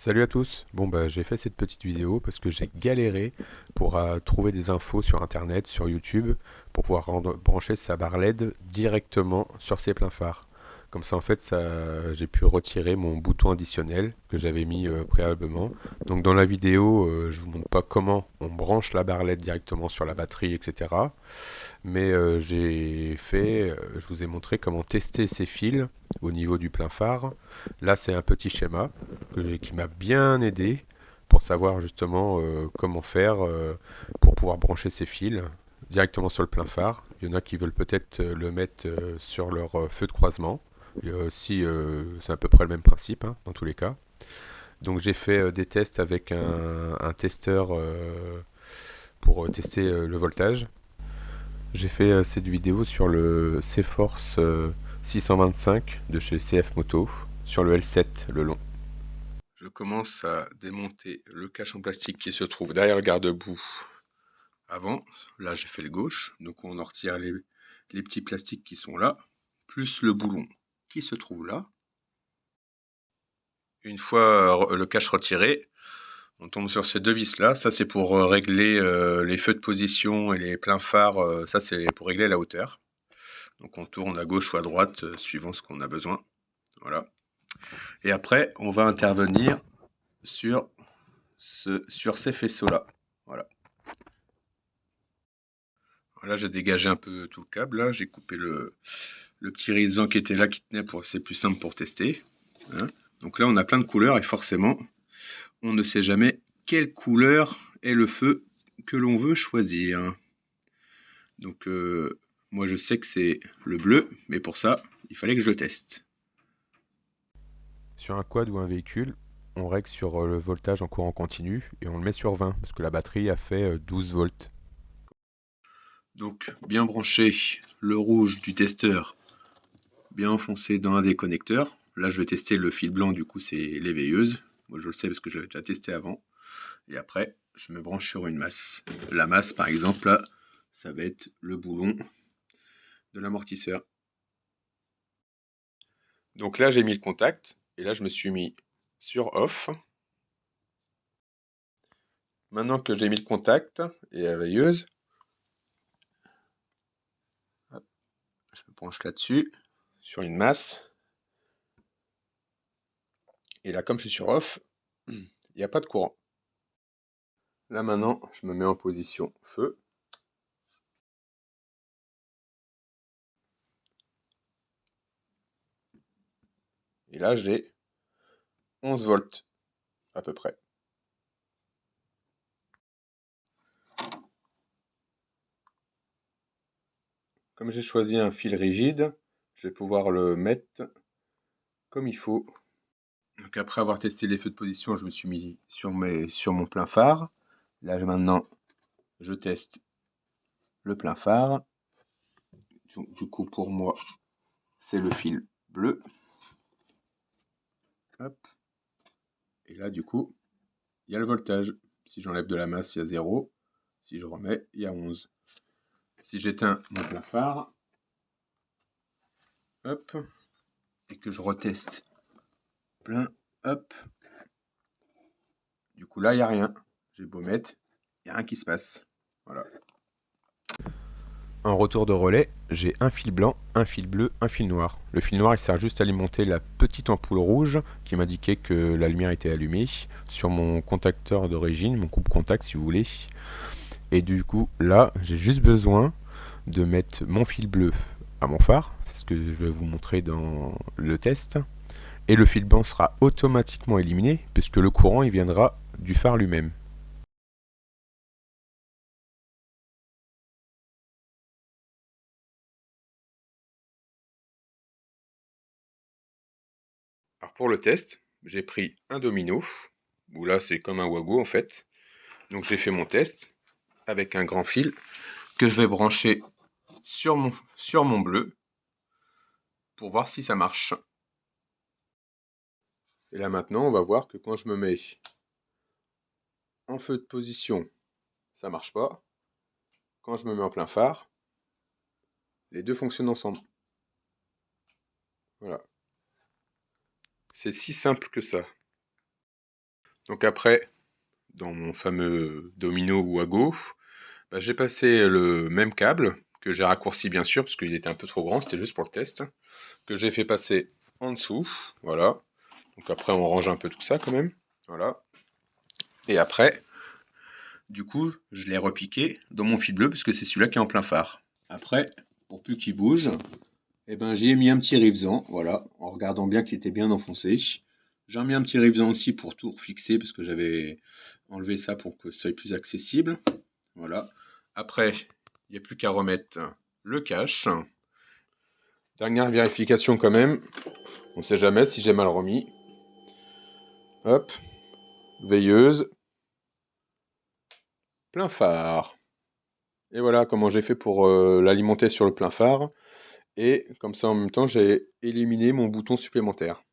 Salut à tous. Bon bah j'ai fait cette petite vidéo parce que j'ai galéré pour trouver des infos sur internet, sur YouTube, pour pouvoir brancher sa barre LED directement sur ses pleins phares. Comme ça en fait j'ai pu retirer mon bouton additionnel que j'avais mis préalablement. Donc dans la vidéo je vous montre pas comment on branche la barre LED directement sur la batterie, etc. Mais je vous ai montré comment tester ces fils au niveau du plein phare. Là, c'est un petit schéma qui m'a bien aidé pour savoir justement comment faire pour pouvoir brancher ces fils directement sur le plein phare. Il y en a qui veulent peut-être le mettre sur leur feu de croisement. C'est à peu près le même principe hein, dans tous les cas. Donc j'ai fait des tests avec un testeur pour tester le voltage. J'ai fait cette vidéo sur le C-Force 625 de chez CF Moto, sur le L7, le long. Je commence à démonter le cache en plastique qui se trouve derrière le garde-boue avant. Là, j'ai fait le gauche, donc on en retire les petits plastiques qui sont là, plus le boulon qui se trouve là. Une fois le cache retiré, on tombe sur ces deux vis là. Ça, c'est pour régler les feux de position et les pleins phares. Ça, c'est pour régler la hauteur. Donc on tourne à gauche ou à droite, suivant ce qu'on a besoin. Voilà. Et après, on va intervenir sur ces faisceaux-là. Voilà. Voilà, j'ai dégagé un peu tout le câble. Là, j'ai coupé le petit rideau qui était là, qui tenait pour. C'est plus simple pour tester. Hein. Donc là, on a plein de couleurs et forcément, on ne sait jamais quelle couleur est le feu que l'on veut choisir. Donc, moi, je sais que c'est le bleu, mais pour ça, il fallait que je le teste. Sur un quad ou un véhicule, on règle sur le voltage en courant continu et on le met sur 20 parce que la batterie a fait 12 volts. Donc bien brancher le rouge du testeur, bien enfoncé dans un des connecteurs. Là je vais tester le fil blanc, du coup c'est les veilleuses. Moi je le sais parce que je l'avais déjà testé avant. Et après je me branche sur une masse. La masse par exemple là, ça va être le boulon de l'amortisseur. Donc là j'ai mis le contact et là je me suis mis sur off. Maintenant que j'ai mis le contact et la veilleuse, je me penche là-dessus, sur une masse. Et là, comme je suis sur off, il n'y a pas de courant. Là maintenant, je me mets en position feu. Et là, j'ai 11 volts à peu près. Comme j'ai choisi un fil rigide, je vais pouvoir le mettre comme il faut. Donc après avoir testé les feux de position, je me suis mis sur mon plein phare. Là maintenant, je teste le plein phare. Du coup, pour moi, c'est le fil bleu. Hop. Et là, du coup, il y a le voltage. Si j'enlève de la masse, il y a 0. Si je remets, il y a 11. Si j'éteins mon plein phare, hop, et que je reteste plein, hop, du coup là, il n'y a rien. J'ai beau mettre, il n'y a rien qui se passe. Voilà. En retour de relais, j'ai un fil blanc, un fil bleu, un fil noir. Le fil noir, il sert juste à alimenter la petite ampoule rouge qui m'indiquait que la lumière était allumée sur mon contacteur d'origine, mon coupe-contact si vous voulez. Et du coup, là, j'ai juste besoin de mettre mon fil bleu à mon phare. C'est ce que je vais vous montrer dans le test. Et le fil blanc sera automatiquement éliminé puisque le courant il viendra du phare lui-même. Alors pour le test, j'ai pris un domino, où là c'est comme un wago en fait. Donc j'ai fait mon test avec un grand fil que je vais brancher sur mon bleu pour voir si ça marche. Et là maintenant on va voir que quand je me mets en feu de position, ça marche pas. Quand je me mets en plein phare, les deux fonctionnent ensemble. Voilà. C'est si simple que ça. Donc après, dans mon fameux domino Wago, bah, j'ai passé le même câble, que j'ai raccourci bien sûr, parce qu'il était un peu trop grand, c'était juste pour le test, que j'ai fait passer en dessous, voilà. Donc après on range un peu tout ça quand même, voilà. Et après, du coup, je l'ai repiqué dans mon fil bleu, parce que c'est celui-là qui est en plein phare. Après, pour plus qu'il bouge, eh ben, j'y ai mis un petit rivesan, voilà, en regardant bien qu'il était bien enfoncé. J'ai remis un petit rivesan aussi pour tout refixer, parce que j'avais enlevé ça pour que ce soit plus accessible. Voilà. Après, il n'y a plus qu'à remettre le cache. Dernière vérification quand même. On ne sait jamais si j'ai mal remis. Hop. Veilleuse. Plein phare. Et voilà comment j'ai fait pour l'alimenter sur le plein phare. Et comme ça en même temps, j'ai éliminé mon bouton supplémentaire.